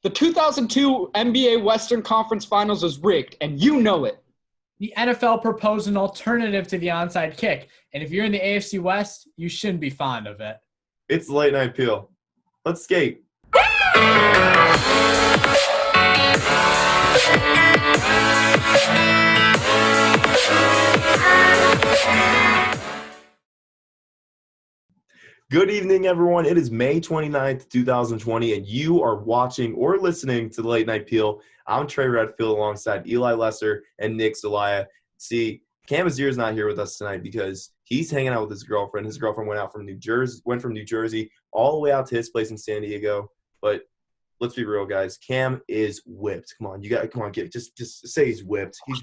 The 2002 NBA Western Conference Finals was rigged, and you know it. The NFL proposed an alternative to the onside kick, and if you're in the AFC West, you shouldn't be fond of it. It's the Late Night Peel. Let's skate. Good evening, everyone. It is May 29th, 2020, and you are watching or listening to the Late Night Peel. I'm Trey Redfield alongside Eli Lesser and Nick Zelaya. See, Cam Azir is not here with us tonight because he's hanging out with his girlfriend. His girlfriend went from New Jersey all the way out to his place in San Diego. But let's be real, guys. Cam is whipped. Come on, just say he's whipped. He's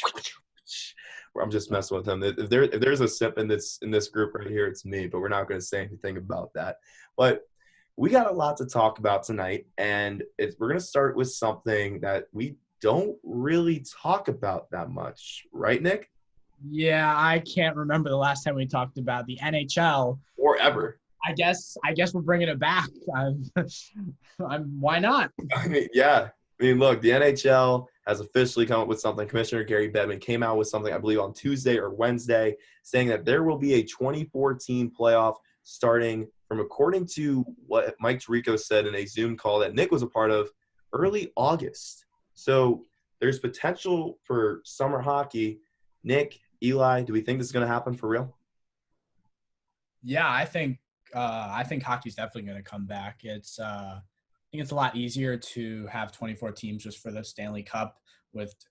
whipped. I'm just messing with him. If there's a simp in this group right here, it's me. But we're not going to say anything about that. But we got a lot to talk about tonight, and we're going to start with something that we don't really talk about that much, right, Nick? Yeah, I can't remember the last time we talked about the NHL. Or ever. I guess we're bringing it back. Why not? I mean, yeah. I mean, look, the NHL has officially come up with something. Commissioner Gary Bettman came out with something, I believe, on Tuesday or Wednesday, saying that there will be a 24-team playoff starting from, according to what Mike Tirico said in a Zoom call that Nick was a part of, early August. So there's potential for summer hockey. Nick, Eli, do we think this is going to happen for real? Yeah, I think hockey's definitely going to come back. I think it's a lot easier to have 24 teams just for the Stanley Cup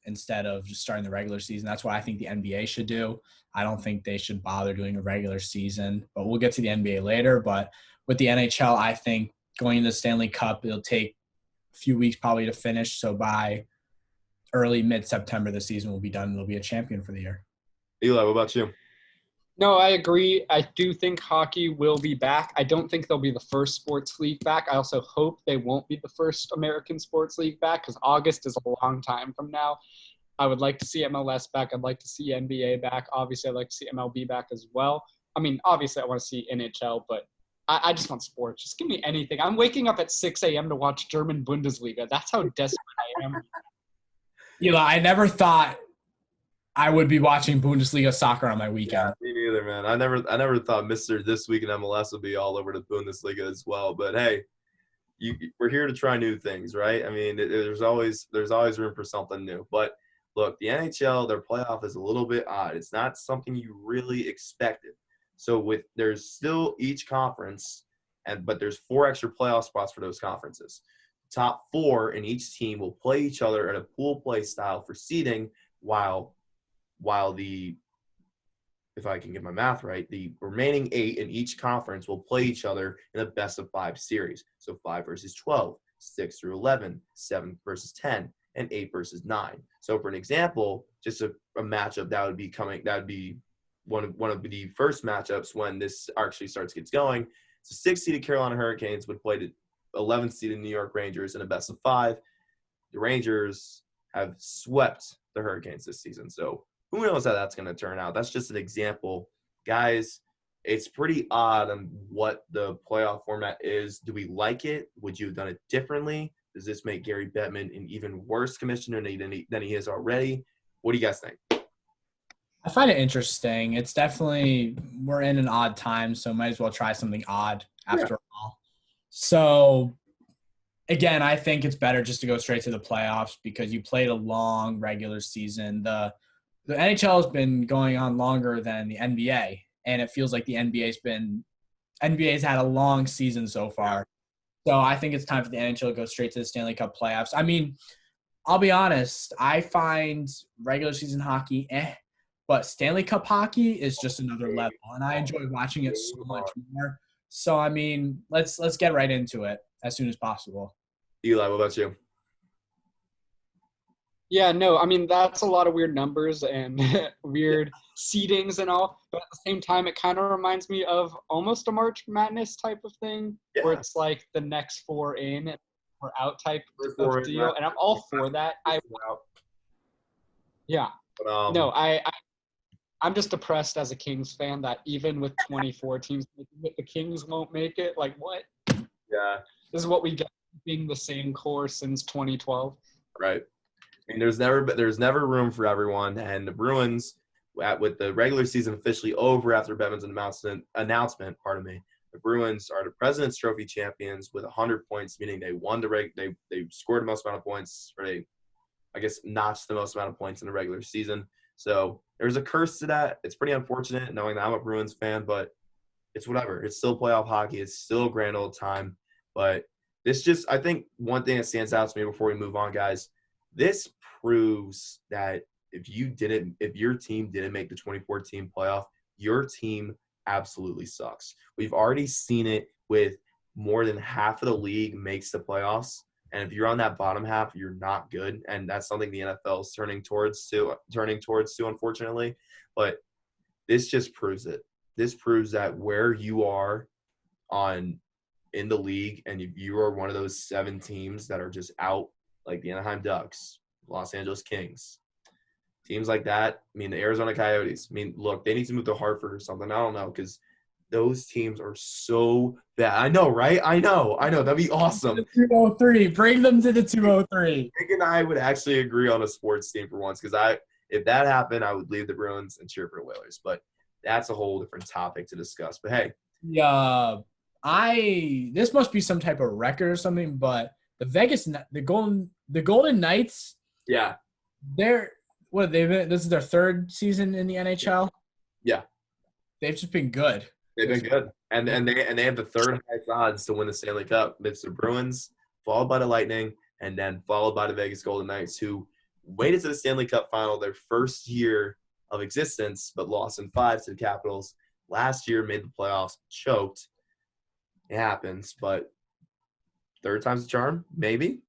instead of just starting the regular season. That's what I think the NBA should do. I don't think they should bother doing a regular season, but we'll get to the NBA later. But with the NHL, I think going into the Stanley Cup, it'll take a few weeks probably to finish. So by mid-September, the season will be done. It'll be a champion for the year. Eli, what about you? No, I agree. I do think hockey will be back. I don't think they'll be the first sports league back. I also hope they won't be the first American sports league back because August is a long time from now. I would like to see MLS back. I'd like to see NBA back. Obviously, I'd like to see MLB back as well. I mean, obviously, I want to see NHL, but I just want sports. Just give me anything. I'm waking up at 6 a.m. to watch German Bundesliga. That's how desperate I am. Eli, I never thought I would be watching Bundesliga soccer on my weekend. Yeah, me neither, man. I never thought Mr. This Week in MLS would be all over the Bundesliga as well. But hey, we're here to try new things, right? I mean, there's always room for something new. But look, the NHL, their playoff is a little bit odd. It's not something you really expected. So there's still each conference, but there's 4 extra playoff spots for those conferences. Top 4 in each team will play each other in a pool play style for seeding, while if I can get my math right, the remaining 8 in each conference will play each other in a best-of-5 series. So 5 versus 12, 6 through 11, 7 versus 10, and 8 versus 9. So for an example, just a matchup that would be one of the first matchups when this actually gets going. So 6-seeded Carolina Hurricanes would play the 11th-seeded New York Rangers in a best-of-5. The Rangers have swept the Hurricanes this season, so who knows how that's going to turn out. That's just an example. Guys, it's pretty odd on what the playoff format is. Do we like it? Would you have done it differently? Does this make Gary Bettman an even worse commissioner than he is already? What do you guys think? I find it interesting. It's definitely – we're in an odd time, so might as well try something odd after all. So, again, I think it's better just to go straight to the playoffs because you played a long regular season. The NHL has been going on longer than the NBA, and it feels like the NBA's had a long season so far. So I think it's time for the NHL to go straight to the Stanley Cup playoffs. I mean, I'll be honest, I find regular season hockey but Stanley Cup hockey is just another level, and I enjoy watching it so much more. So, I mean, let's get right into it as soon as possible. Eli, what about you? Yeah, no, I mean, that's a lot of weird numbers and weird seedings and all. But at the same time, it kind of reminds me of almost a March Madness type of thing where it's like the next 4 in or out type of deal. And I'm all for that. I'm just depressed as a Kings fan that even with 24 teams, the Kings won't make it. Like, what? Yeah. This is what we get being the same core since 2012. Right. I mean, there's never room for everyone, and the Bruins, with the regular season officially over after Bevan's announcement, the Bruins are the President's Trophy champions with 100 points, meaning they won they scored the most amount of points, or they, I guess, notched the most amount of points in the regular season. So there's a curse to that. It's pretty unfortunate knowing that I'm a Bruins fan, but it's whatever. It's still playoff hockey. It's still a grand old time. But I think one thing that stands out to me before we move on, guys, this proves that if your team didn't make the 2014 playoff, your team absolutely sucks. We've already seen it with more than half of the league makes the playoffs. And if you're on that bottom half, you're not good. And that's something the NFL is turning towards too, unfortunately. But this just proves it. This proves that where you are in the league, and if you are one of those 7 teams that are just out, like the Anaheim Ducks, Los Angeles Kings, teams like that, I mean, the Arizona Coyotes, I mean, look, they need to move to Hartford or something. I don't know, because those teams are so bad. I know, right? I know. That'd be awesome. 203. Bring them to the 203. Nick and I would actually agree on a sports team for once, because if that happened, I would leave the Bruins and cheer for the Whalers. But that's a whole different topic to discuss. But hey. Yeah, this must be some type of record or something, but the Golden Knights. Yeah. This is their 3rd season in the NHL. Yeah. They've just been good. They've been good. And they have the 3rd highest odds to win the Stanley Cup. It's the Bruins, followed by the Lightning, and then followed by the Vegas Golden Knights, who waited to the Stanley Cup final their first year of existence, but lost in 5 to the Capitals. Last year, made the playoffs, choked. It happens, but 3rd time's a charm. Maybe.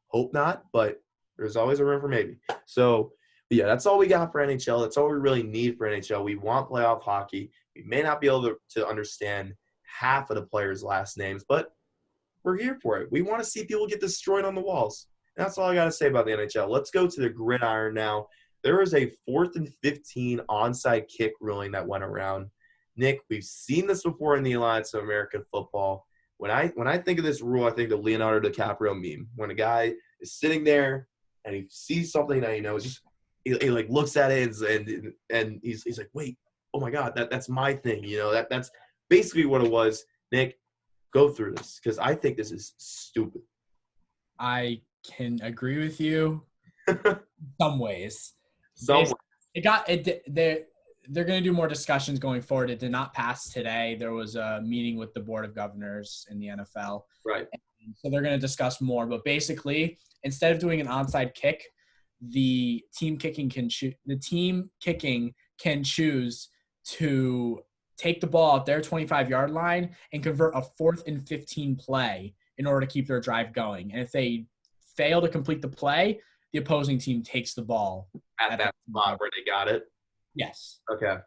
Hope not, but there's always a room for maybe. So, yeah, that's all we got for NHL. That's all we really need for NHL. We want playoff hockey. We may not be able to understand half of the players' last names, but we're here for it. We want to see people get destroyed on the walls. And that's all I got to say about the NHL. Let's go to the gridiron now. There was a 4th and 15 onside kick ruling that went around. Nick, we've seen this before in the Alliance of American Football. When I think of this rule, I think of Leonardo DiCaprio meme. When a guy is sitting there and he sees something that he knows, he like looks at it and he's like, wait, oh my God, that's my thing. You know, that's basically what it was. Nick, go through this, because I think this is stupid. I can agree with you some ways. They're going to do more discussions going forward. It did not pass today. There was a meeting with the Board of Governors in the NFL. Right. And so they're going to discuss more. But basically, instead of doing an onside kick, the team kicking can choose to take the ball at their 25-yard line and convert a 4th and 15 play in order to keep their drive going. And if they fail to complete the play, the opposing team takes the ball at that spot where they got it. Yes. Okay.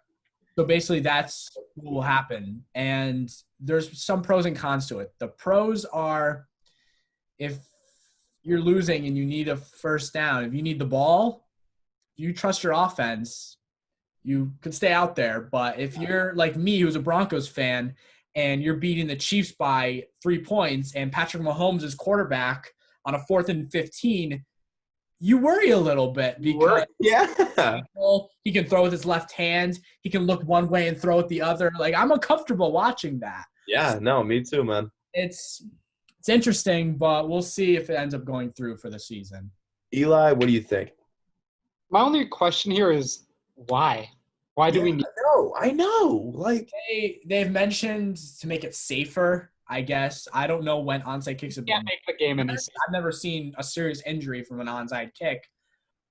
So basically that's what will happen. And there's some pros and cons to it. The pros are, if you're losing and you need a first down, if you need the ball, you trust your offense, you can stay out there. But if you're like me, who's a Broncos fan, and you're beating the Chiefs by 3 points and Patrick Mahomes is quarterback on a 4th and 15, you worry a little bit, because he can throw with his left hand. He can look one way and throw with the other. Like, I'm uncomfortable watching that. Yeah, no, me too, man. It's interesting, but we'll see if it ends up going through for the season. Eli, what do you think? My only question here is why? Why do we need? I know. Like, they've mentioned to make it safer, I guess. I don't know when onside kicks have been. Can't make the game any safer. I've never seen a serious injury from an onside kick,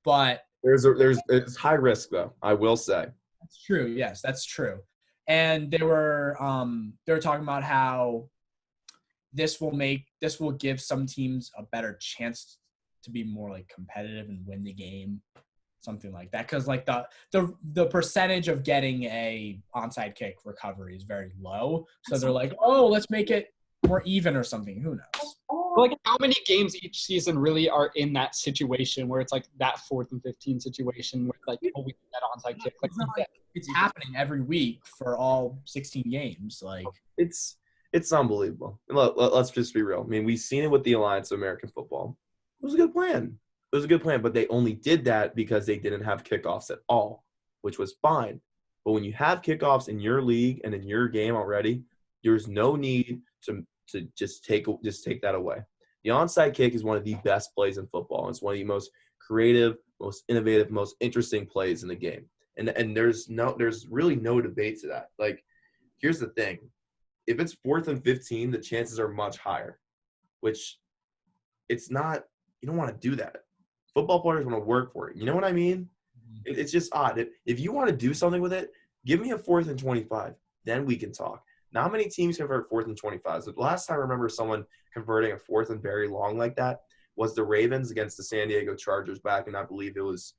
but it's high risk though, I will say. That's true. Yes, that's true. And they were talking about how this will give some teams a better chance to be more like competitive and win the game, something like that. Because like the percentage of getting a onside kick recovery is very low, so they're like, oh, let's make it more even or something. Who knows? Like, how many games each season really are in that situation where it's like that 4th and 15 situation where like, oh, we get that onside kick? Like, it's happening every week for all 16 games. Like, it's It's unbelievable. Let's just be real. I mean, we've seen it with the Alliance of American Football. It was a good plan. It was a good plan, but they only did that because they didn't have kickoffs at all, which was fine. But when you have kickoffs in your league and in your game already, there's no need to just take that away. The onside kick is one of the best plays in football. It's one of the most creative, most innovative, most interesting plays in the game. And there's really no debate to that. Like, here's the thing. If it's 4th and 15, the chances are much higher, which it's not – you don't want to do that. Football players want to work for it. You know what I mean? It's just odd. If you want to do something with it, give me a 4th and 25. Then we can talk. Not many teams convert 4th and 25. So the last time I remember someone converting a 4th and very long like that was the Ravens against the San Diego Chargers back in, I believe it was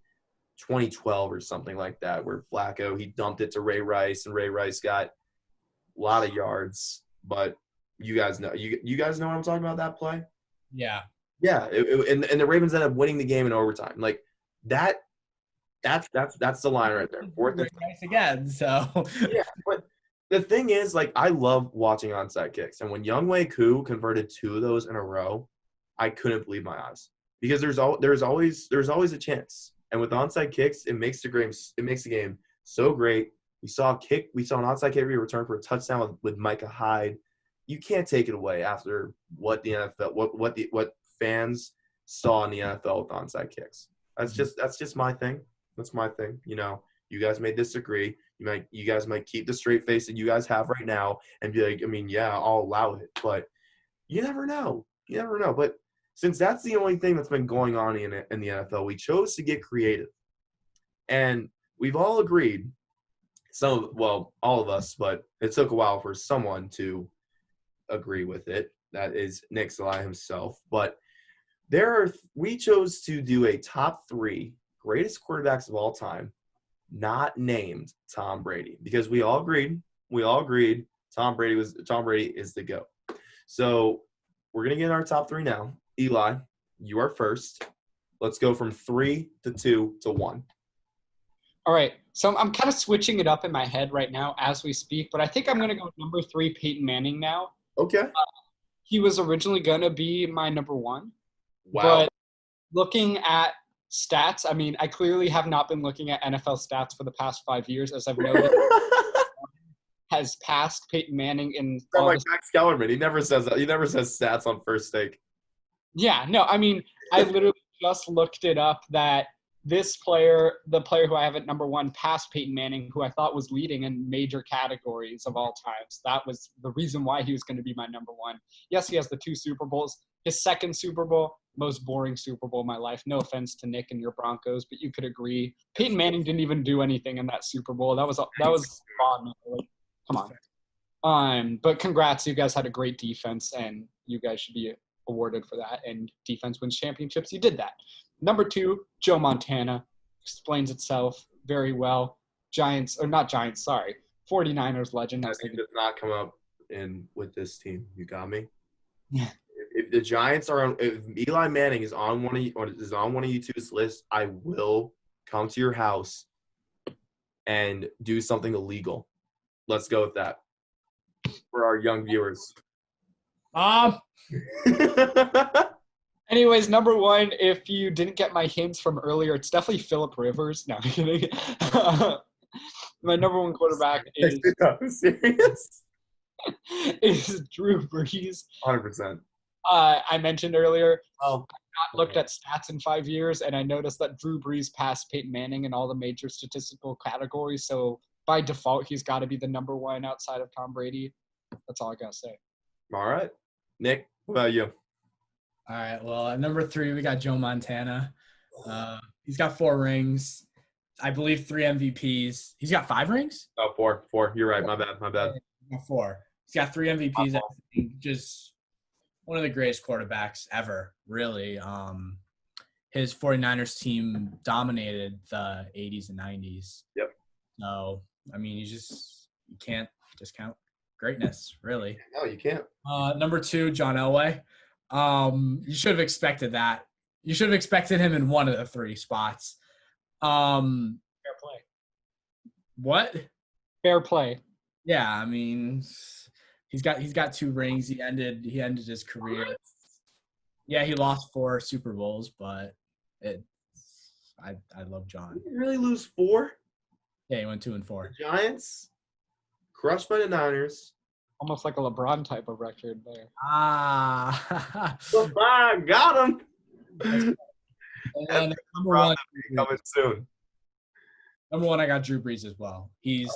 2012 or something like that, where Flacco, he dumped it to Ray Rice, and Ray Rice got – a lot of yards, but you guys know what I'm talking about, that play? Yeah. Yeah, and the Ravens ended up winning the game in overtime. Like that's the line right there. 4th and nice again. So yeah, but the thing is, like, I love watching onside kicks, and when Younghoe Koo converted 2 of those in a row, I couldn't believe my eyes because there's always a chance, and with onside kicks, it makes the game so great. We saw an onside kick return for a touchdown with Micah Hyde. You can't take it away after what the NFL, what fans saw in the NFL with onside kicks. That's just my thing. That's my thing. You know, you guys may disagree. You guys might keep the straight face that you guys have right now and be like, I mean, yeah, I'll allow it, but you never know. You never know. But since that's the only thing that's been going on in the NFL, we chose to get creative, and we've all agreed. All of us, but it took a while for someone to agree with it. That is Nick Salai himself. But we chose to do a top 3 greatest quarterbacks of all time, not named Tom Brady, because we all agreed Tom Brady is the GOAT. So we're gonna get in our top 3 now. Eli, you are first. Let's go from 3 to 2 to 1. All right, so I'm kind of switching it up in my head right now as we speak, but I think I'm going to go number 3, Peyton Manning now. Okay. He was originally going to be my number 1. Wow. But looking at stats, I mean, I clearly have not been looking at NFL stats for the past 5 years, as I've noted. Has passed Peyton Manning in all like Max Kellerman. He never says that. He never says stats on First Take. Yeah, no, I mean, I literally just looked it up that this player, the player who I have at number 1, passed Peyton Manning, who I thought was leading in major categories of all times. That was the reason why he was going to be my number 1. Yes, he has the 2 Super Bowls. His second Super Bowl, most boring Super Bowl of my life. No offense to Nick and your Broncos, but you could agree. Peyton Manning didn't even do anything in that Super Bowl. That was fun. Like, come on. But congrats, you guys had a great defense, and you guys should be awarded for that. And defense wins championships. You did that. Number 2, Joe Montana. Explains itself very well. 49ers legend. Does not come up with this team. You got me? Yeah. If the Giants if Eli Manning is on one of you two's list, I will come to your house and do something illegal. Let's go with that for our young viewers. Anyways, number 1, if you didn't get my hints from earlier, it's definitely Phillip Rivers. No, I'm kidding. My number 1 quarterback is serious. is Drew Brees. 100%. I mentioned earlier, I've not looked at stats in 5 years, and I noticed that Drew Brees passed Peyton Manning in all the major statistical categories. So by default, he's got to be the number 1 outside of Tom Brady. That's all I got to say. All right. Nick, what about you? All right. Well, at number 3, we got Joe Montana. He's got 4 rings. I believe 3 MVPs. He's got 5 rings? Oh, 4. You're right. My bad. He's got 4. He's got 3 MVPs. Just one of the greatest quarterbacks ever, really. His 49ers team dominated the 80s and 90s. Yep. So, I mean, you can't discount greatness, really. No, you can't. Number 2, John Elway. You should have expected that. You should have expected him in one of the 3 spots. Fair play. What? Fair play. Yeah, I mean, He's got 2 rings. He ended his career. Yeah, he lost 4 Super Bowls, but I love John. Did he really lose 4? Yeah, he went 2-4. The Giants, crushed by the Niners. Almost like a LeBron type of record there. Ah. Got him. And then Coming soon. Number 1, I got Drew Brees as well. He's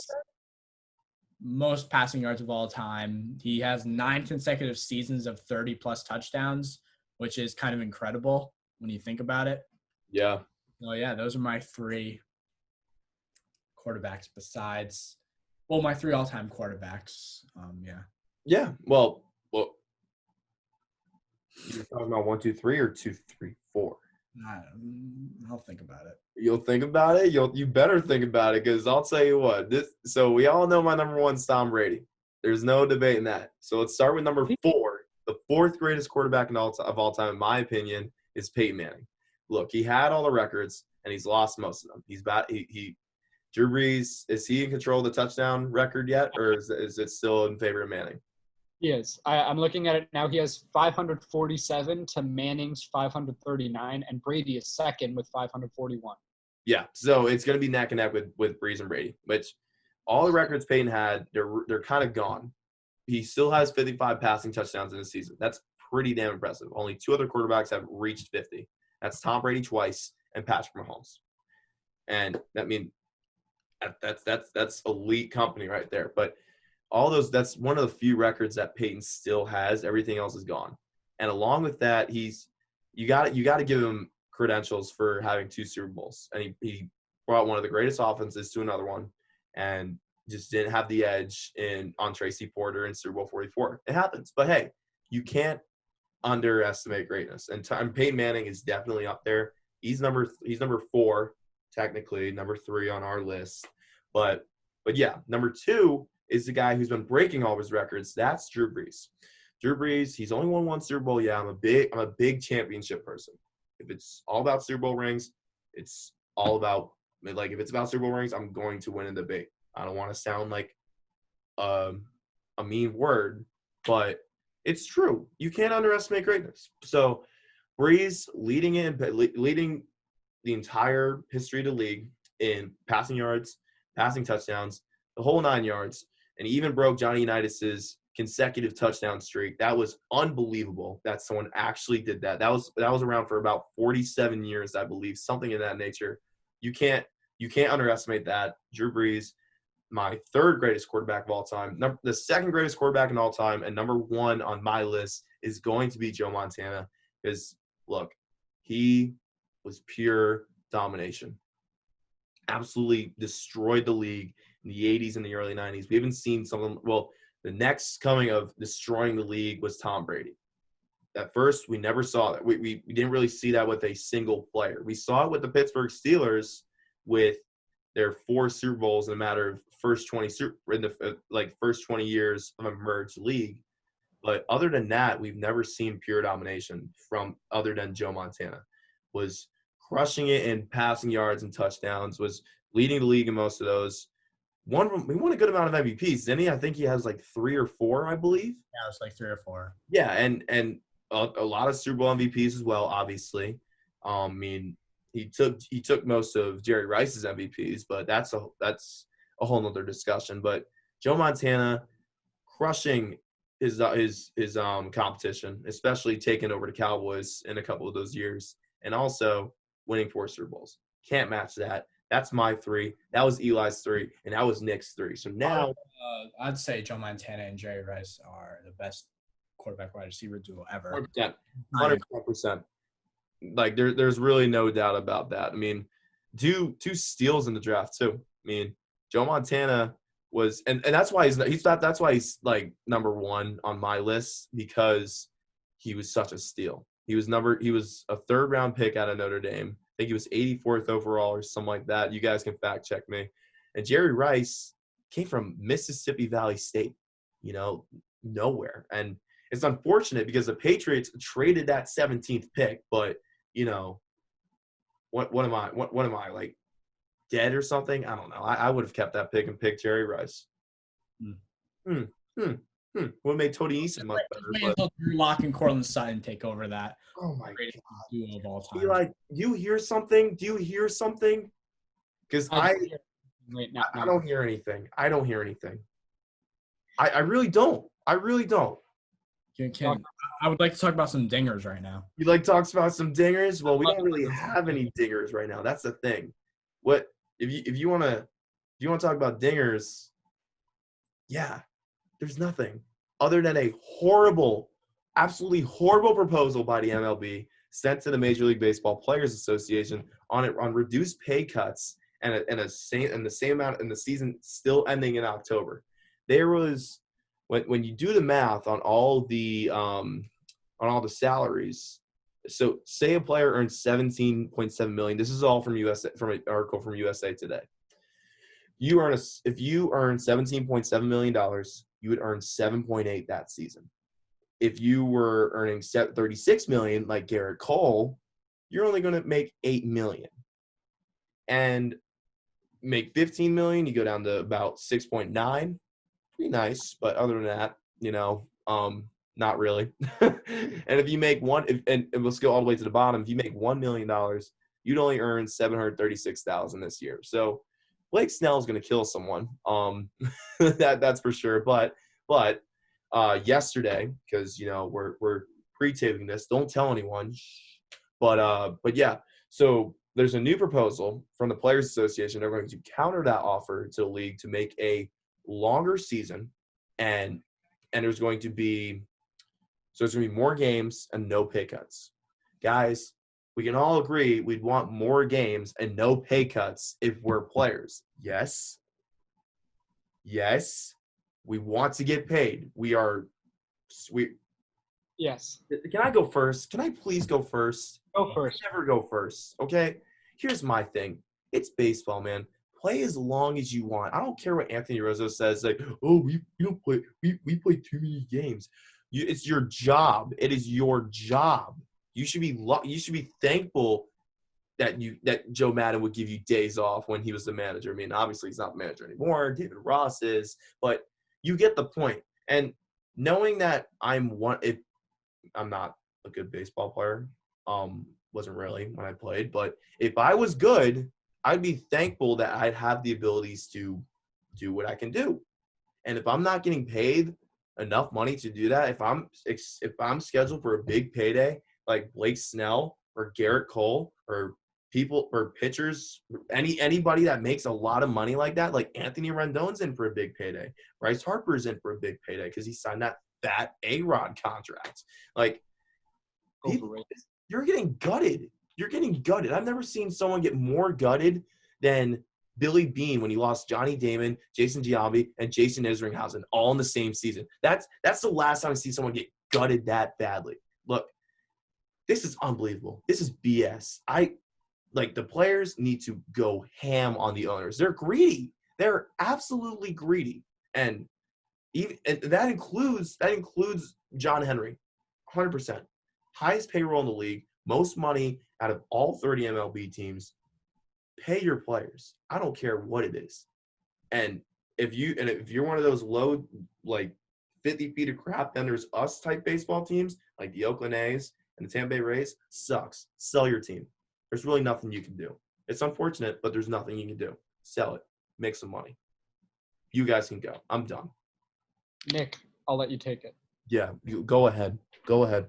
most passing yards of all time. He has 9 consecutive seasons of 30-plus touchdowns, which is kind of incredible when you think about it. Yeah. Oh, yeah, those are my 3 quarterbacks besides – well, my 3 all-time quarterbacks. Yeah. Yeah. Well, you're talking about 1, 2, 3 or 2, 3, 4? I'll think about it. You'll think about it? You better think about it, because I'll tell you what. So we all know my number 1's Tom Brady. There's no debating that. So let's start with number 4. The 4th greatest quarterback of all time, in my opinion, is Peyton Manning. Look, he had all the records, and he's lost most of them. Drew Brees, is he in control of the touchdown record yet, or is it still in favor of Manning? He is. I'm looking at it now. He has 547 to Manning's 539, and Brady is second with 541. Yeah, so it's going to be neck and neck with Brees and Brady, which all the records Peyton had, they're kind of gone. He still has 55 passing touchdowns in the season. That's pretty damn impressive. Only 2 other quarterbacks have reached 50. That's Tom Brady twice and Patrick Mahomes. And that's elite company right there. But all those, that's one of the few records that Peyton still has. Everything else is gone. And along with that, you got to give him credentials for having 2 Super Bowls. And he brought one of the greatest offenses to another one, and just didn't have the edge on Tracy Porter in Super Bowl 44. It happens. But hey, you can't underestimate greatness. And Peyton Manning is definitely up there. He's number 4, technically, number 3 on our list. But yeah, number 2 is the guy who's been breaking all of his records. That's Drew Brees. Drew Brees, he's only won 1 Super Bowl. Yeah, I'm a big championship person. If it's all about Super Bowl rings, it's all about, like, if it's about Super Bowl rings, I'm going to win in the big. I don't want to sound like a mean word, but it's true. You can't underestimate greatness. So Brees leading the entire history of the league in passing yards, passing touchdowns, the whole 9 yards, and he even broke Johnny Unitas's consecutive touchdown streak. That was unbelievable that someone actually did that. That was around for about 47 years, I believe, something in that nature. You can't underestimate that. Drew Brees, my 3rd greatest quarterback of all time. The 2nd greatest quarterback in all time, and number 1 on my list is going to be Joe Montana, because, look, he was pure domination. Absolutely destroyed the league in the 80s and the early 90s. We haven't seen something – well, the next coming of destroying the league was Tom Brady. At first, we never saw that. We didn't really see that with a single player. We saw it with the Pittsburgh Steelers with their 4 Super Bowls in a matter of first 20 years of a merged league. But other than that, we've never seen pure domination from other than Joe Montana. Was crushing it in passing yards and touchdowns, was leading the league in most of those. He won a good amount of MVPs, didn't he? I think he has like 3 or 4, I believe. Yeah, it was like 3 or 4. Yeah, and a lot of Super Bowl MVPs as well, obviously. He took most of Jerry Rice's MVPs, but that's a whole nother discussion. But Joe Montana crushing his competition, especially taking over the Cowboys in a couple of those years, and also winning 4 Super Bowls. Can't match that. That's my 3. That was Eli's 3, and that was Nick's 3. So now I'd say Joe Montana and Jerry Rice are the best quarterback wide receiver duo ever. 100%. Like there's really no doubt about that. I mean, 2 steals in the draft too. I mean, Joe Montana was, and that's why that's why he's like number 1 on my list, because he was such a steal. He was a 3rd round pick out of Notre Dame. I think he was 84th overall or something like that. You guys can fact check me. And Jerry Rice came from Mississippi Valley State, nowhere. And it's unfortunate because the Patriots traded that 17th pick, but what am I like, dead or something? I don't know. I would have kept that pick and picked Jerry Rice. Would make Tony Eason much Just better. wait But until Drew Lock and Cortland Sutton take over that oh my greatest god, duo of all time. Eli, do you hear something? Do you hear something? Because I don't hear anything. I don't hear anything. I really don't. I really don't. I would like to talk about some dingers right now. You like talks about some dingers? Well, we don't really have any dingers right now. That's the thing. What if you want to talk about dingers? Yeah, there's nothing other than a horrible, absolutely horrible proposal by the MLB sent to the Major League Baseball Players Association on reduced pay cuts and the same amount in the season still ending in October. There was when you do the math on all the salaries. So say a player earns $17.7 million. This is all from an article from USA Today. If you earn $17.7 million, you would earn 7.8 that season. If you were earning $36 million, like Garrett Cole, you're only going to make $8 million. And make $15 million, you go down to about 6.9. Pretty nice, but other than that, not really. And if you make and let's go all the way to the bottom. If you make $1 million, you'd only earn $736,000 this year. So Blake Snell is going to kill someone. That's for sure. But yesterday, because we're pre-taping this, don't tell anyone. But yeah. So there's a new proposal from the Players Association. They're going to counter that offer to the league to make a longer season, and there's going to be more games and no pay cuts. Guys, we can all agree we'd want more games and no pay cuts if we're players. Yes. We want to get paid. Yes. Can I go first? Can I please go first? Go first. I never go first, okay? Here's my thing. It's baseball, man. Play as long as you want. I don't care what Anthony Rizzo says, like, oh, we don't play. We play too many games. It's your job. It is your job. You should be thankful that Joe Madden would give you days off when he was the manager. I mean, obviously he's not the manager anymore. David Ross is, but you get the point. And knowing that I'm not a good baseball player, wasn't really when I played, but if I was good, I'd be thankful that I'd have the abilities to do what I can do. And if I'm not getting paid enough money to do that, if I'm scheduled for a big payday like Blake Snell or Garrett Cole or people or pitchers, anybody that makes a lot of money like that, like Anthony Rendon's in for a big payday, Bryce Harper's in for a big payday because he signed that fat A-Rod contract. Like, you're getting gutted. You're getting gutted. I've never seen someone get more gutted than Billy Beane when he lost Johnny Damon, Jason Giambi, and Jason Isringhausen all in the same season. That's the last time I see someone get gutted that badly. Look, this is unbelievable. This is BS. The players need to go ham on the owners. They're greedy. They're absolutely greedy. And that includes John Henry, 100%. Highest payroll in the league, most money out of all 30 MLB teams. Pay your players. I don't care what it is. And if you're one of those low, like 50 feet of crap, then there's us type baseball teams like the Oakland A's and the Tampa Bay Rays. Sucks. Sell your team. There's really nothing you can do. It's unfortunate, but there's nothing you can do. Sell it. Make some money. You guys can go. I'm done. Nick, I'll let you take it. Yeah, you go ahead. Go ahead.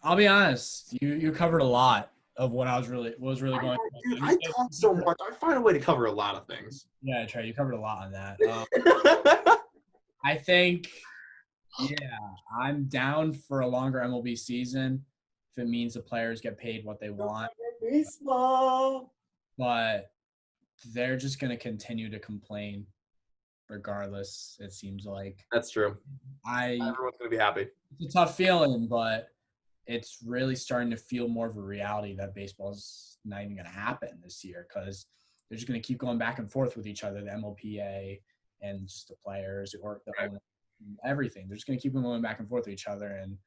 I'll be honest. You covered a lot of what was really going on. Dude, I talk so much. I find a way to cover a lot of things. Yeah, Trey, you covered a lot on that. I think, I'm down for a longer MLB season if it means the players get paid what they want. Baseball. But they're just going to continue to complain regardless, it seems like. That's true. Everyone's going to be happy. It's a tough feeling, but it's really starting to feel more of a reality that baseball's not even going to happen this year because they're just going to keep going back and forth with each other, the MLPA and just the players or the owner, everything. They're just going to keep going back and forth with each other. And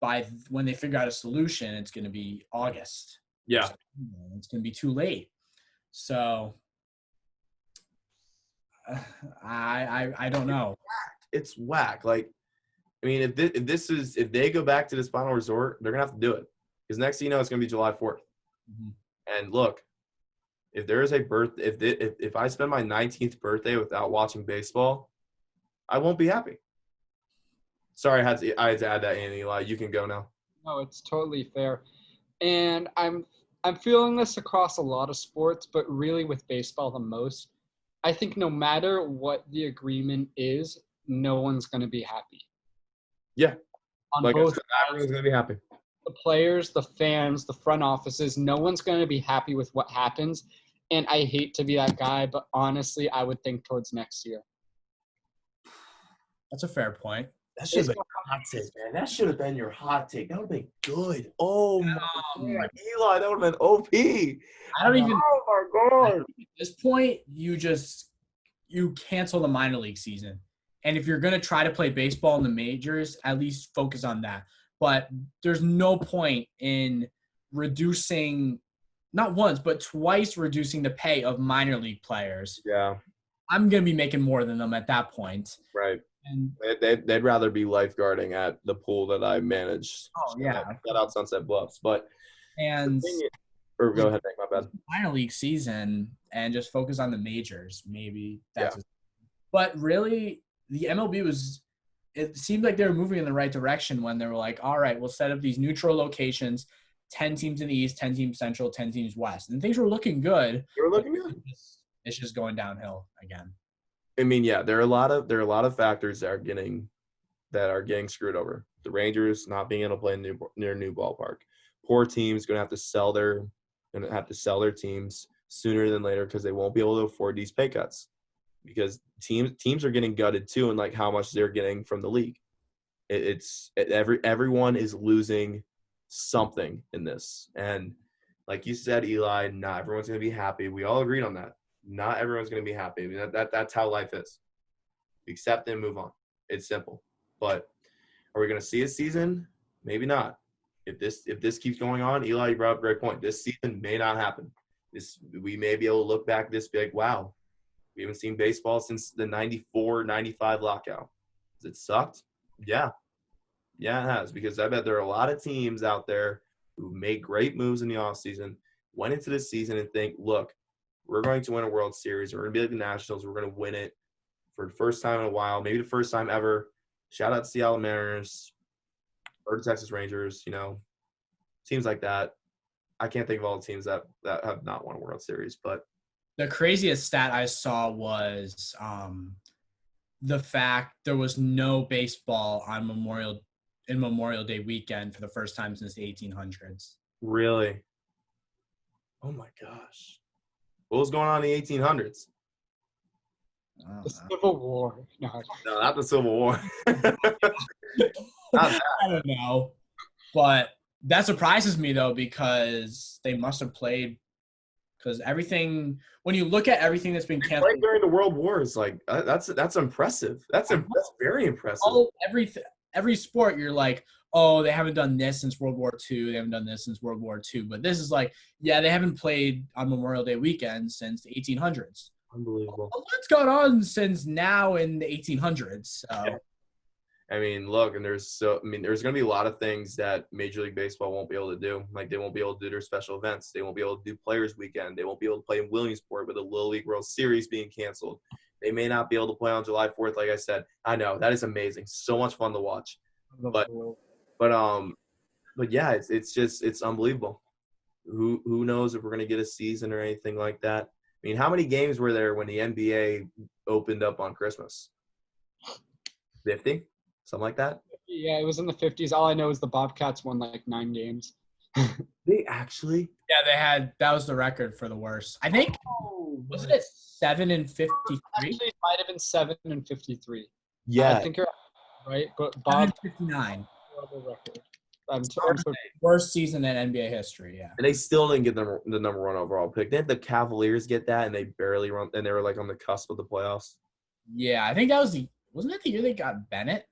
by when they figure out a solution, it's going to be August. Yeah. It's going to be too late. So I don't know. It's whack. Like, I mean, if they go back to this final resort, they're gonna have to do it because next thing you know, it's gonna be July 4th. Mm-hmm. And look, if there is a if I spend my 19th birthday without watching baseball, I won't be happy. Sorry, I had to add that in, Eli. You can go now. No, it's totally fair. And I'm feeling this across a lot of sports, but really with baseball the most. I think no matter what the agreement is, no one's going to be happy. Yeah. On Like both I said, everyone's going to be happy. the players, the fans, the front offices, no one's going to be happy with what happens. And I hate to be that guy, but honestly, I would think towards next year. That's a fair point. That should have been your hot take, man. That should have been your hot take. That would have been good. Oh, my God. Eli, that would have been OP. I don't even – oh, my God. At this point, you cancel the minor league season. And if you're going to try to play baseball in the majors, at least focus on that. But there's no point in reducing – not once, but twice reducing the pay of minor league players. Yeah. I'm going to be making more than them at that point. Right. And they'd rather be lifeguarding at the pool that I managed. Oh, yeah. Shout out Sunset Bluffs. But and or go ahead, Nick, my bad. Minor league season and just focus on the majors. Maybe that's But really, the MLB it seemed like they were moving in the right direction when they were like, all right, we'll set up these neutral locations, 10 teams in the East, 10 teams Central, 10 teams West. And things were looking good. They were looking good. It's just going downhill again. I mean, yeah, there are a lot of factors that are getting screwed over. The Rangers not being able to play near new ballpark. Poor teams gonna have to sell their teams sooner than later because they won't be able to afford these pay cuts. Because teams are getting gutted too, and like how much they're getting from the league. Everyone is losing something in this, and like you said, Eli, not everyone's gonna be happy. We all agreed on that. Not everyone's going to be happy. I mean, that's how life is. Accept and move on. It's simple. But are we going to see a season? Maybe not. If this keeps going on, Eli, you brought up a great point. This season may not happen. We may be able to look back this big. Wow, we haven't seen baseball since the 94-95 lockout. Has it sucked? Yeah. Yeah, it has. Because I bet there are a lot of teams out there who made great moves in the offseason, went into this season and think, look, we're going to win a World Series. We're going to be like the Nationals. We're going to win it for the first time in a while, maybe the first time ever. Shout out to Seattle Mariners or the Texas Rangers, teams like that. I can't think of all the teams that have not won a World Series. But the craziest stat I saw was the fact there was no baseball on Memorial Day weekend for the first time since the 1800s. Really? Oh, my gosh. What was going on in the 1800s? The Civil War. No, not the Civil War. I don't know. But that surprises me, though, because they must have played – because everything – when you look at everything that's been canceled – Right during the World Wars, like, that's impressive. That's very impressive. Every sport, you're like, oh, they haven't done this since World War II. They haven't done this since World War II. But this is like, yeah, they haven't played on Memorial Day weekend since the 1800s. Unbelievable. What's gone on since now in the 1800s? So. Yeah. I mean, look, and there's going to be a lot of things that Major League Baseball won't be able to do. Like, they won't be able to do their special events. They won't be able to do Players Weekend. They won't be able to play in Williamsport with the Little League World Series being canceled. They may not be able to play on July 4th, like I said. I know, that is amazing. So much fun to watch. But yeah, it's unbelievable. Who knows if we're gonna get a season or anything like that? I mean, how many games were there when the NBA opened up on Christmas? 50, something like that. Yeah, it was in the 50s. All I know is the Bobcats won like 9 games. They actually? Yeah, they had. That was the record for the worst. I think. Wasn't it 7 and 53? Actually, it might have been 7 and 53. Yeah, I think you're right. But Bob 59. record. Worst season in NBA history. Yeah. and they still didn't get the number 1 overall pick. Didn't the Cavaliers get that? And they barely run, and they were like on the cusp of the playoffs. Yeah, I think that was wasn't that the year they got Bennett,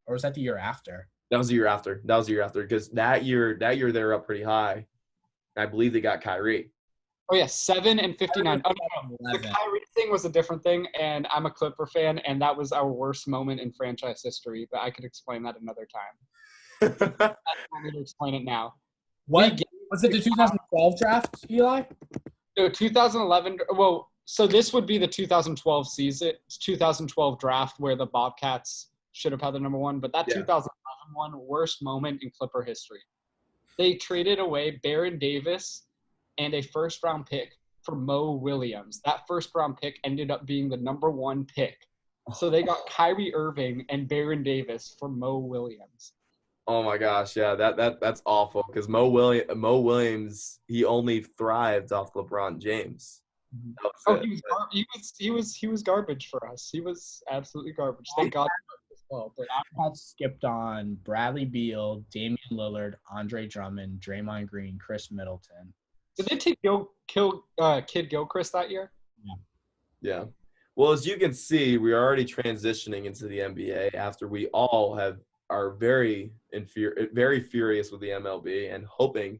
or was that the year after? That was the year after. Because that year they were up pretty high. I believe they got Kyrie. Oh, yeah, 7 and 59. Oh, no. The 11. Kyrie thing was a different thing, and I'm a Clipper fan, and that was our worst moment in franchise history, but I could explain that another time. I don't want me to explain it now. What was it? The 2012 draft, Eli? No, 2011. Well, so this would be the 2012 season, 2012 draft where the Bobcats should have had the number 1, but that 2011 one, worst moment in Clipper history. They traded away Baron Davis and a first-round pick for Mo Williams. That first-round pick ended up being the number 1 pick. So they got Kyrie Irving and Baron Davis for Mo Williams. Oh my gosh, yeah, that's awful because Mo Williams, he only thrived off LeBron James. He was garbage for us. He was absolutely garbage. Thank God as well. But I had skipped on Bradley Beal, Damian Lillard, Andre Drummond, Draymond Green, Chris Middleton. Did they take Kid Gilchrist that year? Yeah. Well, as you can see, we're already transitioning into the NBA after we all are very furious with the MLB and hoping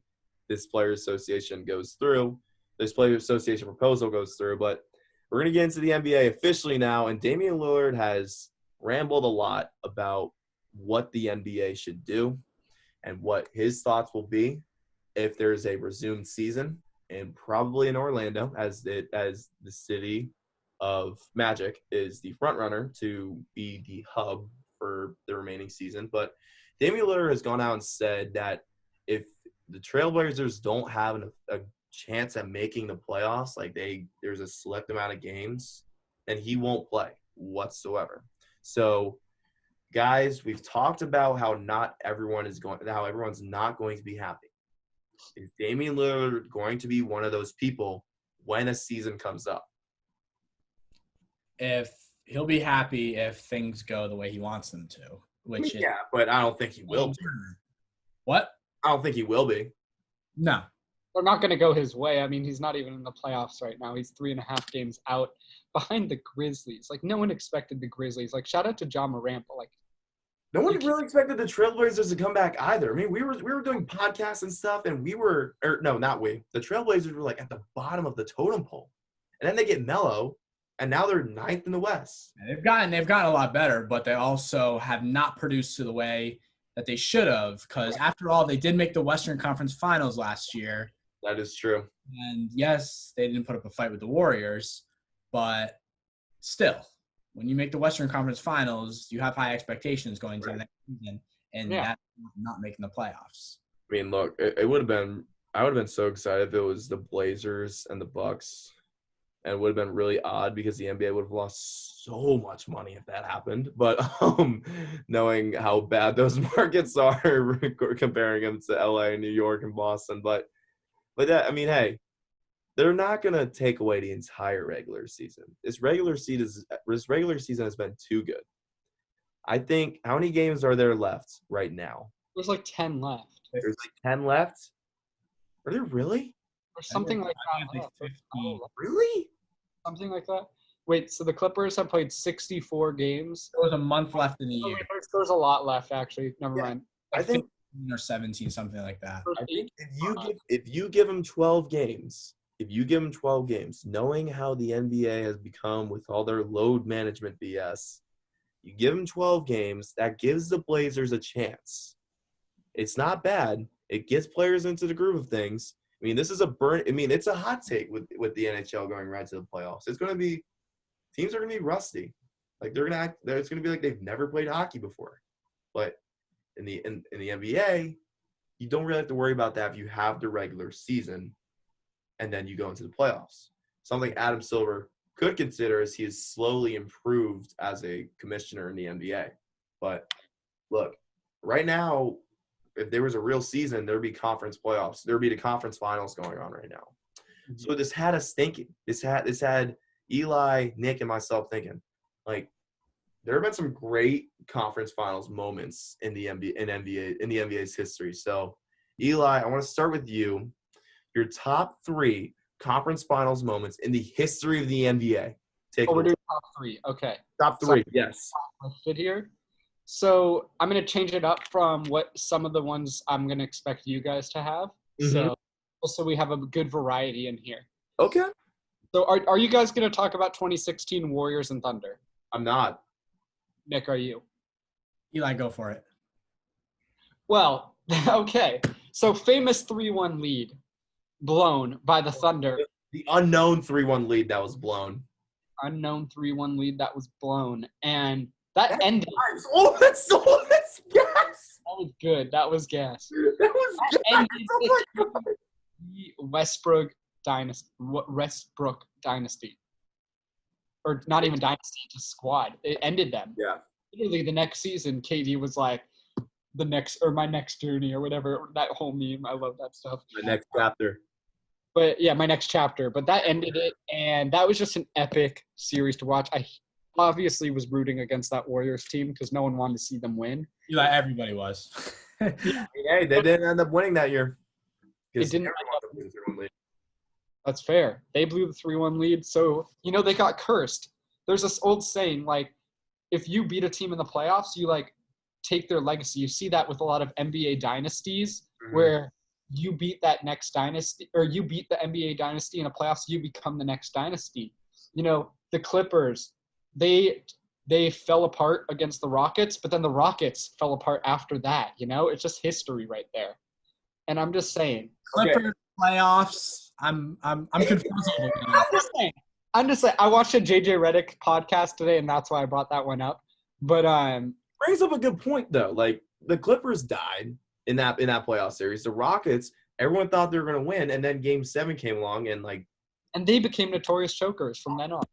this Players Association goes through. This Players Association proposal goes through, but we're going to get into the NBA officially now, and Damian Lillard has rambled a lot about what the NBA should do and what his thoughts will be if there's a resumed season, and probably in Orlando, as the city of Magic is the front runner to be the hub for the remaining season. But Damian Lillard has gone out and said that if the Trailblazers don't have a chance at making the playoffs, like there's a select amount of games, then he won't play whatsoever. So, guys, we've talked about how everyone's not going to be happy. Is Damian Lillard going to be one of those people when a season comes up? If he'll be happy if things go the way he wants them to, which is but I don't think he will be. What? I don't think he will be. No. They're not going to go his way. I mean, he's not even in the playoffs right now. He's 3.5 games out behind the Grizzlies. Like, no one expected the Grizzlies. Like, shout out to John Morant, but, like, no one really expected the Trailblazers to come back either. I mean, we were doing podcasts and stuff, and the Trailblazers were, like, at the bottom of the totem pole. And then they get Melo, and now they're 9th in the West. They've gotten a lot better, but they also have not produced to the way that they should have, because after all, they did make the Western Conference Finals last year. That is true. And yes, they didn't put up a fight with the Warriors, but still, when you make the Western Conference Finals, you have high expectations going into the next season, and that's not making the playoffs. I mean, look, I would have been so excited if it was the Blazers and the Bucks. And it would have been really odd because the NBA would have lost so much money if that happened. But knowing how bad those markets are, comparing them to LA, New York, and Boston. But that, I mean, hey, they're not going to take away the entire regular season. This regular season has been too good. I think, how many games are there left right now? There's like 10 left. There's like 10 left? Are there really? Or something like that. Like 15. Really? Something like that. Wait, so the Clippers have played 64 games. There was a month left in the year. There's a lot left, actually. Never mind. I think 15 or 17, something like that. I think if you give them 12 games, knowing how the NBA has become with all their load management BS, you give them 12 games, that gives the Blazers a chance. It's not bad. It gets players into the groove of things. I mean, it's a hot take with the NHL going right to the playoffs. Teams are going to be rusty. Like it's going to be like they've never played hockey before. But in the NBA, you don't really have to worry about that if you have the regular season and then you go into the playoffs. Something Adam Silver could consider is he has slowly improved as a commissioner in the NBA. But look, right now, if there was a real season, there'd be conference playoffs. There'd be the conference finals going on right now. Mm-hmm. So this had us thinking. This had Eli, Nick, and myself thinking. Like, there have been some great conference finals moments in the NBA's history. So, Eli, I want to start with you. Your top 3 conference finals moments in the history of the NBA. We're doing top 3. Okay. Top 3, yes. Fit here. So I'm going to change it up from what some of the ones I'm going to expect you guys to have. Mm-hmm. So we have a good variety in here. Okay. So are you guys going to talk about 2016 Warriors and Thunder? I'm not. Nick, are you? Eli, go for it. Well, okay. So famous 3-1 lead blown by the Thunder. The unknown 3-1 lead that was blown. Unknown 3-1 lead that was blown. And that ended. Oh, that's gas. That was good. That was gas. That was gas. Ended Oh my God. the Westbrook dynasty. Or not even dynasty, just squad. It ended them. Yeah. Literally the next season, KD was like, my next journey or whatever, that whole meme. I love that stuff. My next chapter. But yeah, my next chapter. But that ended it, and that was just an epic series to watch. I obviously was rooting against that Warriors team because no one wanted to see them win. Eli, everybody was. Hey, they didn't end up winning that year. They didn't. That's fair. They blew the 3-1 lead, so they got cursed. There's this old saying, like, if you beat a team in the playoffs, you like take their legacy. You see that with a lot of NBA dynasties where you beat that next dynasty, or you beat the NBA dynasty in a playoffs, you become the next dynasty. The Clippers, they fell apart against the Rockets, but then the Rockets fell apart after that. It's just history right there. And I'm just saying, Clippers playoffs. I'm confused. I'm just saying. I watched a JJ Redick podcast today, and that's why I brought that one up. But brings up a good point though. Like the Clippers died in that playoff series. The Rockets, everyone thought they were going to win, and then Game 7 came along, and they became notorious chokers from then on.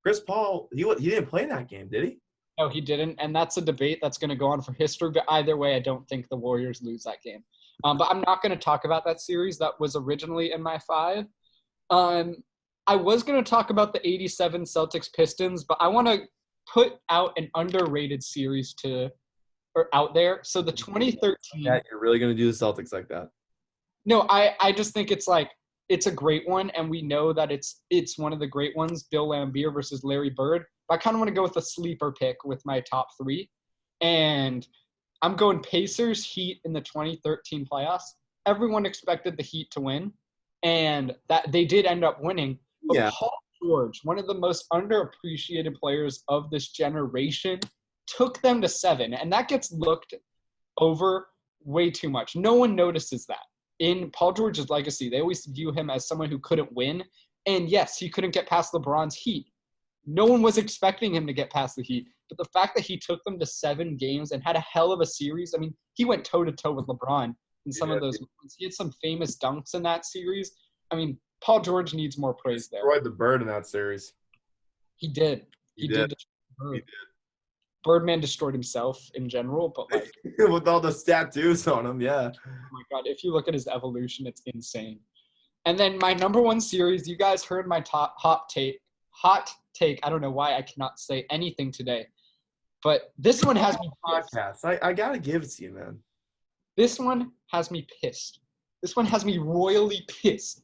Chris Paul, he didn't play that game, did he? No, he didn't, and that's a debate that's going to go on for history. But either way, I don't think the Warriors lose that game. But I'm not going to talk about that series. That was originally in my 5. I was going to talk about the 87 Celtics Pistons, but I want to put out an underrated series out there. So the 2013. Yeah, you're really going to do the Celtics like that? No, I just think it's a great one, and we know that it's one of the great ones, Bill Laimbeer versus Larry Bird. But I kind of want to go with a sleeper pick with my top 3. And I'm going Pacers Heat in the 2013 playoffs. Everyone expected the Heat to win, and that they did end up winning. But yeah. Paul George, one of the most underappreciated players of this generation, took them to 7, and that gets looked over way too much. No one notices that. In Paul George's legacy, they always view him as someone who couldn't win. And yes, he couldn't get past LeBron's Heat. No one was expecting him to get past the Heat. But the fact that he took them to 7 games and had a hell of a series, I mean, he went toe-to-toe with LeBron in some of those moments. He had some famous dunks in that series. I mean, Paul George needs more praise there. Destroyed the Bird in that series. He did. He did destroy the Bird. He did. Birdman destroyed himself in general, but with all those tattoos on him, yeah. Oh my God, if you look at his evolution, it's insane. And then my number 1 series, you guys heard my hot take. I don't know why I cannot say anything today, but this one has me pissed. I gotta give it to you, man. This one has me pissed. This one has me royally pissed.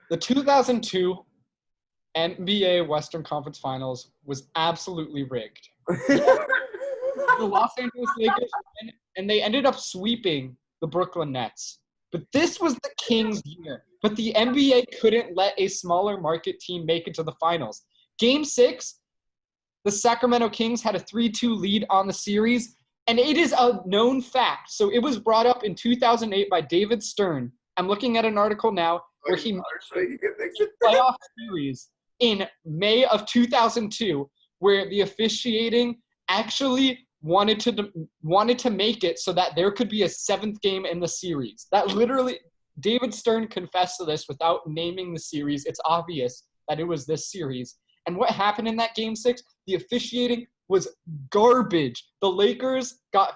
The 2002 NBA Western Conference Finals was absolutely rigged. The Los Angeles Lakers won, and they ended up sweeping the Brooklyn Nets. But this was the Kings' year. But the NBA couldn't let a smaller market team make it to the finals. Game 6, the Sacramento Kings had a 3-2 lead on the series, and it is a known fact. So it was brought up in 2008 by David Stern. I'm looking at an article now where he made a playoff series in May of 2002, where the officiating actually wanted to make it so that there could be a 7th game in the series. That literally, David Stern confessed to this without naming the series. It's obvious that it was this series. And what happened in that Game 6? The officiating was garbage. The Lakers got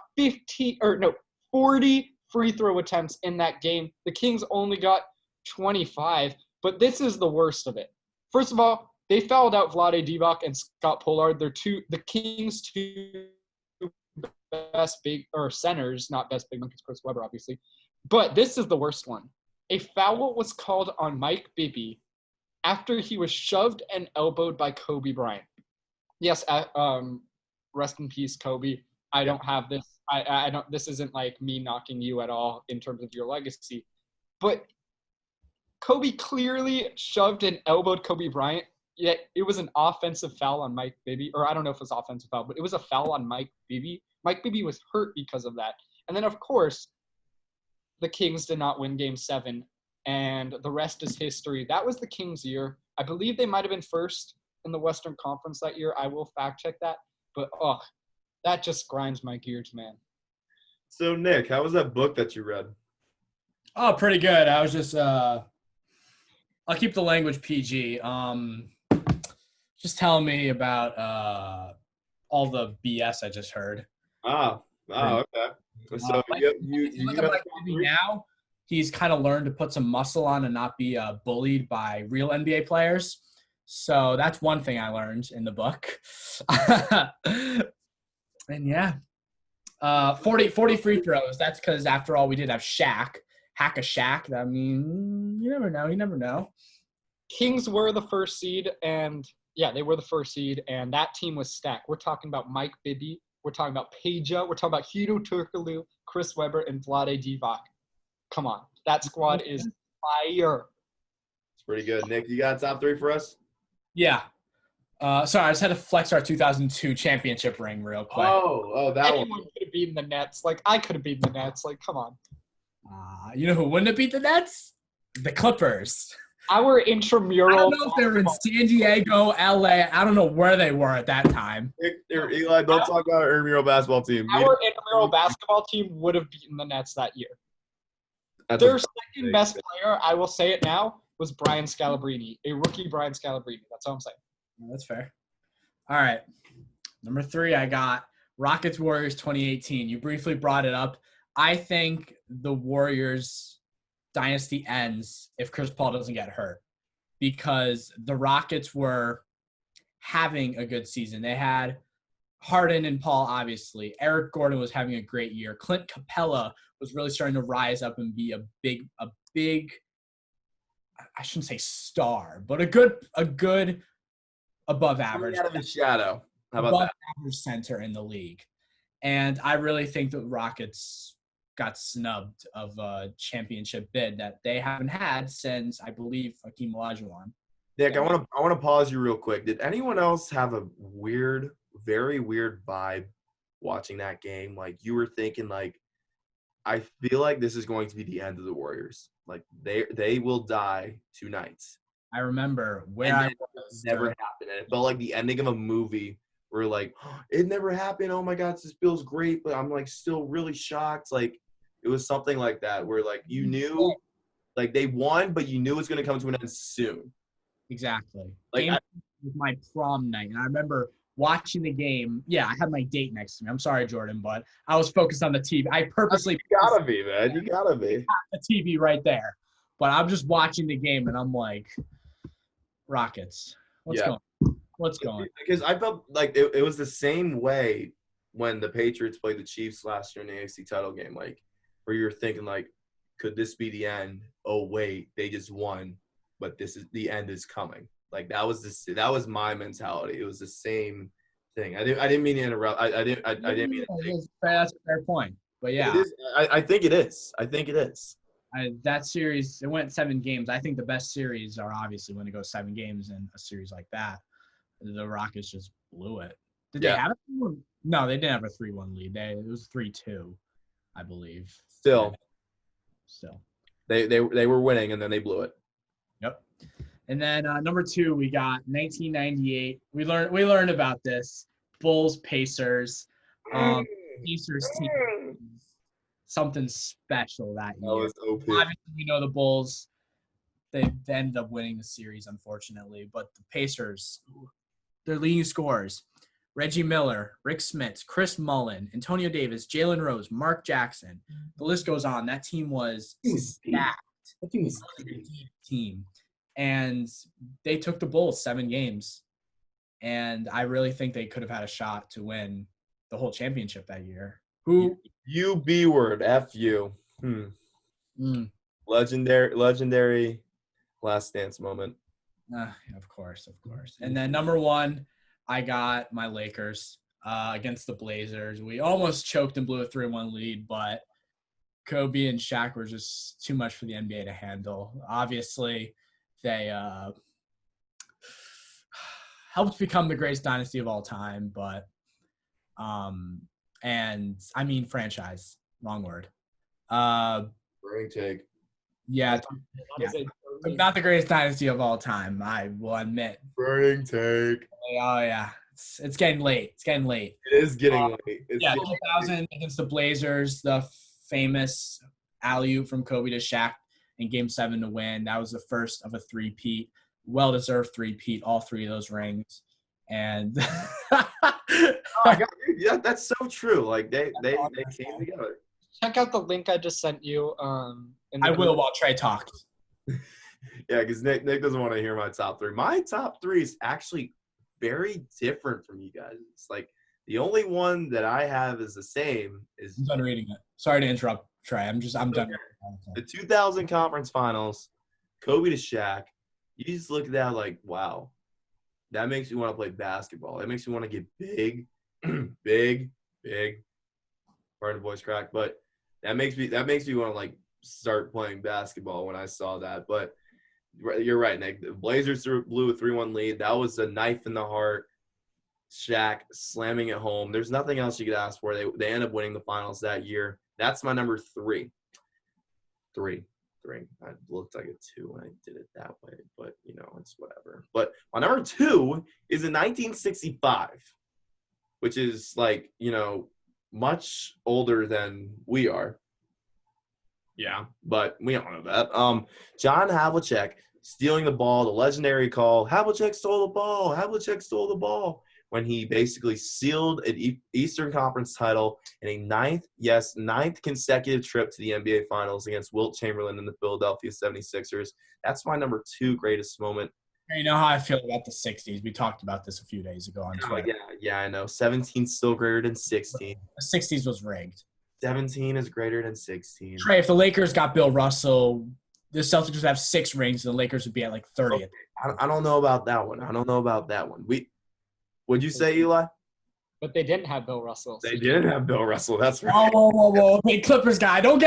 40 free throw attempts in that game. The Kings only got 25. But this is the worst of it. First of all, they fouled out Vlade Divac and Scott Pollard. They're the Kings' 2 best centers, not best big men because Chris Webber, obviously. But this is the worst one. A foul was called on Mike Bibby after he was shoved and elbowed by Kobe Bryant. Yes, rest in peace, Kobe. I don't have this. I don't. This isn't like me knocking you at all in terms of your legacy. But Kobe clearly shoved and elbowed Kobe Bryant, yet it was an offensive foul on Mike Bibby. Or I don't know if it was offensive foul, but it was a foul on Mike Bibby. Mike Bibby was hurt because of that. And then, of course, the Kings did not win Game 7, and the rest is history. That was the Kings' year. I believe they might have been first in the Western Conference that year. I will fact-check that. But, that just grinds my gears, man. So, Nick, how was that book that you read? Oh, pretty good. I was just I'll keep the language PG. Just tell me about all the BS I just heard. Okay. So you look at Mike Bibby now. He's kind of learned to put some muscle on and not be bullied by real NBA players. So that's one thing I learned in the book. And yeah, 40 free throws. That's because after all, we did have Shaq. Hack a Shaq. I mean, you never know. You never know. Kings were the first seed, and yeah, they were the first seed, and that team was stacked. We're talking about Mike Bibby. We're talking about Peja. We're talking about Hedo Turkoglu, Chris Webber, and Vlade Divac. Come on. That squad is fire. It's pretty good. Nick, you got top 3 for us? Yeah. Sorry, I just had to flex our 2002 championship ring real quick. Oh, that Anyone one. could have beaten the Nets. Like, I could have beaten the Nets. Like, come on. You know who wouldn't have beat the Nets? The Clippers. Our intramural. I don't know if they were in San Diego, LA. I don't know where they were at that time. Eli, don't talk about our intramural basketball team. Our intramural basketball team would have beaten the Nets that year. That's Their second best player, I will say it now, was Brian Scalabrine, a rookie Brian Scalabrine. That's all I'm saying. That's fair. All right. Number 3, I got Rockets Warriors 2018. You briefly brought it up. I think the Warriors dynasty ends if Chris Paul doesn't get hurt, because the Rockets were having a good season. They had Harden and Paul, obviously. Eric Gordon was having a great year. Clint Capella was really starting to rise up and be a big, I shouldn't say star, but a good above average. Out of his shadow. How about above that? Average center in the league. And I really think the Rockets got snubbed of a championship bid that they haven't had since, I believe, Hakeem Olajuwon. Nick, I want to pause you real quick. Did anyone else have a very weird vibe watching that game? Like, you were thinking, like, I feel like this is going to be the end of the Warriors. Like, they will die tonight. I remember where I was. Never happened. And it felt like the ending of a movie where, like, it never happened. Oh my God, this feels great, but I'm, like, still really shocked. Like, it was something like that where, like, you knew, like, they won, but you knew it was going to come to an end soon. Exactly. Like, Game was my prom night, and I remember watching the game. Yeah, I had my date next to me. I'm sorry, Jordan, but I was focused on the TV. I purposely you gotta be, man. You gotta be. The TV right there, but I'm just watching the game, and I'm like, Rockets, what's going? Because I felt like it was the same way when the Patriots played the Chiefs last year in the AFC title game, like, where you're thinking, like, could this be the end? Oh wait, they just won, but the end is coming. Like, that was my mentality. It was the same thing. I didn't mean to interrupt. I didn't mean to. That's a fair point. But yeah, it is. I think it is. I think it is. That series, it went 7 games. I think the best series are obviously when it goes 7 games in a series like that. The Rockets just blew it. Did they have a 3-1? No, they didn't have a 3-1 lead. It was 3-2, I believe. Still. They were winning, and then they blew it. Yep. And then number 2, we got 1998. We learned about this. Bulls, Pacers. Pacers team. Something special that year. That was OP. Obviously, we know the Bulls. They ended up winning the series, unfortunately. But the Pacers, their leading scorers, Reggie Miller, Rick Smits, Chris Mullin, Antonio Davis, Jalen Rose, Mark Jackson. The list goes on. That team was stacked. That team was a deep team. And they took the Bulls 7 games. And I really think they could have had a shot to win the whole championship that year. Who? You B word, F you. Legendary last dance moment. Of course. And then number 1, I got my Lakers against the Blazers. We almost choked and blew a 3-1 lead, but Kobe and Shaq were just too much for the NBA to handle. Obviously, they helped become the greatest dynasty of all time, but and I mean franchise, wrong word. Burning take. Yeah, not the greatest dynasty of all time, I will admit. Burning take. Oh yeah, it's getting late. It's getting late. It is getting late. It's 2000 against the Blazers, the famous alley-oop from Kobe to Shaq in Game 7 to win. That was the first of a three-peat, well-deserved three-peat, all three of those rings. And yeah, that's so true. Like they came together. Check out the link I just sent you. I will while Trey talks. Yeah, because Nick doesn't want to hear my top three. My top three is actually very different from you guys. It's like the only one that I have is the same. I'm done reading it. Sorry to interrupt, Trey. I'm done. The 2000 conference finals, Kobe to Shaq. You just look at that like, wow, that makes you want to play basketball. That makes you want to get big, big. Pardon the voice crack, but that makes me want to like start playing basketball when I saw that. But you're right, Nick. The Blazers blew a 3-1 lead. That was a knife in the heart. Shaq slamming it home. There's nothing else you could ask for. They end up winning the finals that year. That's my number three. Three. I looked like a 2 when I did it that way, but it's whatever. But my number 2 is in 1965, which is like much older than we are. Yeah, but we don't know that. John Havlicek stealing the ball, the legendary call. Havlicek stole the ball. When he basically sealed an Eastern Conference title in a ninth consecutive trip to the NBA Finals against Wilt Chamberlain and the Philadelphia 76ers. That's my number 2 greatest moment. You know how I feel about the 60s. We talked about this a few days ago on Twitter. Yeah, I know. 17 still greater than 16. The 60s was rigged. 17 is greater than 16. Trey, if the Lakers got Bill Russell, the Celtics would have 6 rings, and the Lakers would be at like 30th. Okay. I don't know about that one. What'd you say, Eli? But they didn't have Bill Russell. They didn't have Bill Russell. That's right. Whoa. Hey, Clippers guy, don't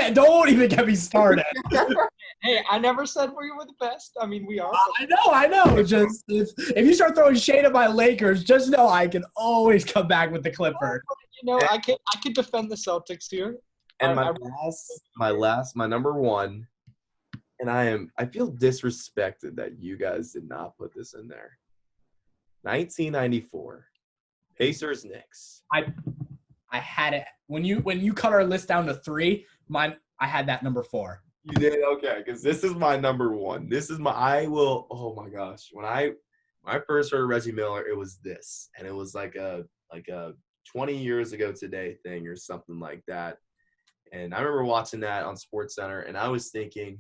even get me started. Hey, I never said we were the best. I mean, we are. I know. Just if you start throwing shade at my Lakers, just know I can always come back with the Clippers. I can defend the Celtics here. And my number 1, and I feel disrespected that you guys did not put this in there. 1994, Pacers Knicks. I had it when you cut our list down to 3. I had that number 4. You did? Okay, because this is my number 1. Oh my gosh, when I first heard Reggie Miller, it was this, and it was like a 20 years ago today thing or something like that. And I remember watching that on SportsCenter, and I was thinking,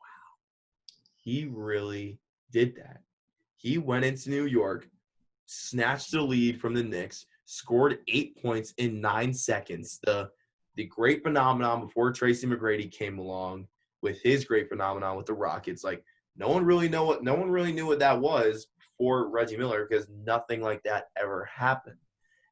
wow, he really did that. He went into New York, snatched the lead from the Knicks, scored 8 points in 9 seconds. The great phenomenon before Tracy McGrady came along with his great phenomenon with the Rockets. Like no one really knew what that was before Reggie Miller, because nothing like that ever happened.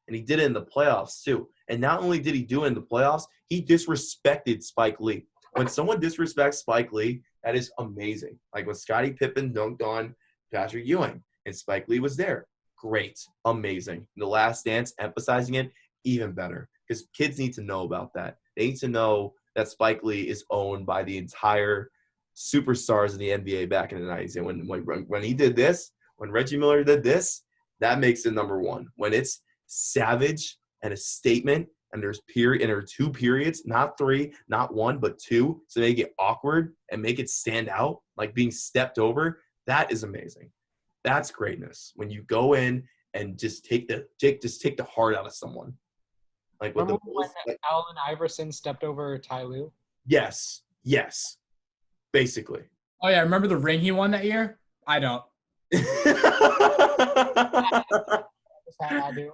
And he did it in the playoffs too. And not only did he do it in the playoffs, he disrespected Spike Lee. When someone disrespects Spike Lee, that is amazing. Like when Scottie Pippen dunked on Patrick Ewing and Spike Lee was there. Great. Amazing. The Last Dance, emphasizing it, even better. Because kids need to know about that. They need to know that Spike Lee is owned by the entire superstars of the NBA back in the 90s. And when he did this, when Reggie Miller did this, that makes it number 1. When it's savage and a statement, and there are 2 periods, not 3, not 1, but 2, so they get awkward and make it stand out, like being stepped over. That is amazing. That's greatness. When you go in and just take the heart out of someone. Like when Allen Iverson stepped over Ty Lue? Yes. Basically. Oh yeah, remember the ring he won that year? I don't. I do.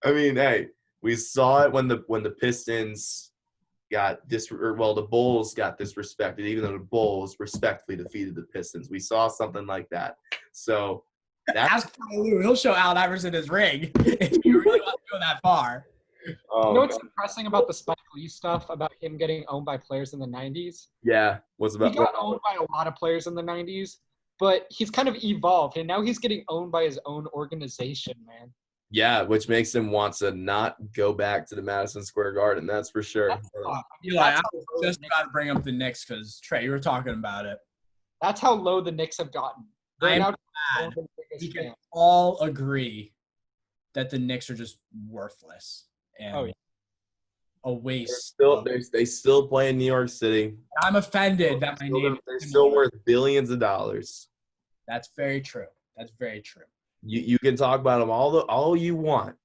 I mean, hey, we saw it when the Pistons got the Bulls got disrespected, even though the Bulls respectfully defeated the Pistons. We saw something like that. So ask Ty Lue. He'll show Allen Iverson his ring if you really want to go that far. You know what's depressing about the Spike Lee stuff about him getting owned by players in the 90s? Yeah. What's He about? got owned by a lot of players in the 90s, but he's kind of evolved, and now he's getting owned by his own organization, man. Yeah, which makes him want to not go back to the Madison Square Garden. That's for sure. Eli, I was just about to bring up the Knicks because, Trey, you were talking about it. That's how low the Knicks have gotten. They're I'm now glad the biggest we can fan. all agree that the Knicks are just worthless and a waste. They still play in New York City. I'm offended that my name. They're still worth billions of dollars. That's very true. That's very true. You can talk about them all you want,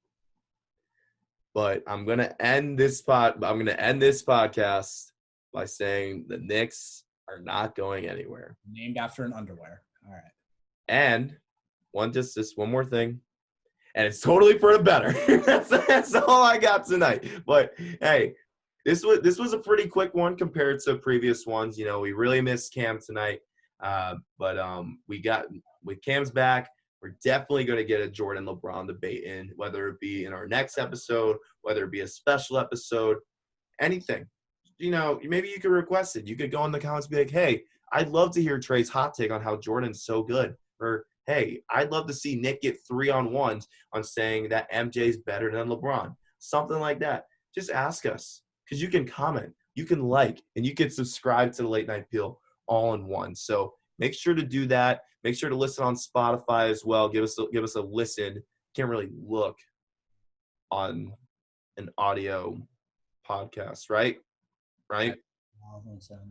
but I'm gonna end this podcast by saying the Knicks are not going anywhere. Named after an underwear. All right. And just one more thing, and it's totally for the better. that's all I got tonight. But hey, this was a pretty quick one compared to previous ones. You know, we really missed Cam tonight, but with Cam's back, we're definitely going to get a Jordan LeBron debate in, whether it be in our next episode, whether it be a special episode, anything. You know, maybe you could request it. You could go in the comments and be like, hey, I'd love to hear Trey's hot take on how Jordan's so good. Or, hey, I'd love to see Nick get 3-on-1s on saying that MJ's better than LeBron. Something like that. Just ask us, because you can comment, you can like, and you can subscribe to the Late Night Peel all in one. So make sure to do that. Make sure to listen on Spotify as well. Give us a listen. Can't really look on an audio podcast, right? Right?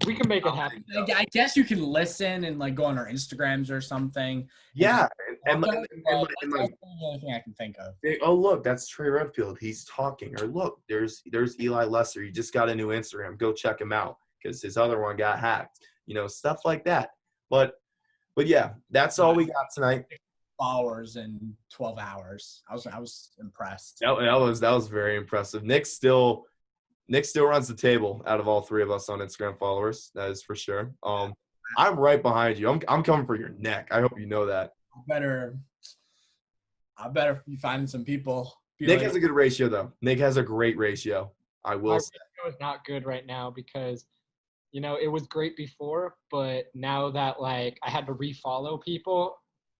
We can make it happen. I guess you can listen and like go on our Instagrams or something. Yeah, and that's the only thing I can think of. Oh, look, that's Trey Redfield. He's talking. Or look, there's Eli Lesser. He just got a new Instagram. Go check him out because his other one got hacked. You know, stuff like that. But yeah, that's all we got tonight. Followers in 12 hours. I was impressed. That was very impressive. Nick still runs the table out of all three of us on Instagram followers. That is for sure. I'm right behind you. I'm coming for your neck. I hope you know that. I better be finding some people. Nick has a good ratio though. Nick has a great ratio. I will say. My ratio is not good right now because, you know, it was great before, but now that like I had to refollow people,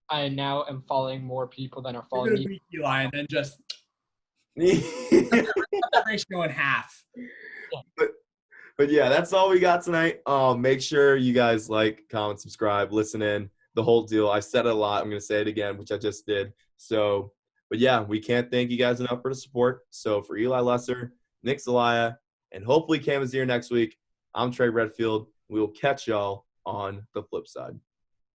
I now am following more people than are following me. Eli, and then just that ratio in half. But yeah, that's all we got tonight. Make sure you guys like, comment, subscribe, listen in, the whole deal. I said it a lot. I'm going to say it again, which I just did. So, but yeah, we can't thank you guys enough for the support. So for Eli Lesser, Nick Zelaya, and hopefully Cam is here next week, I'm Trey Redfield. We will catch y'all on the flip side.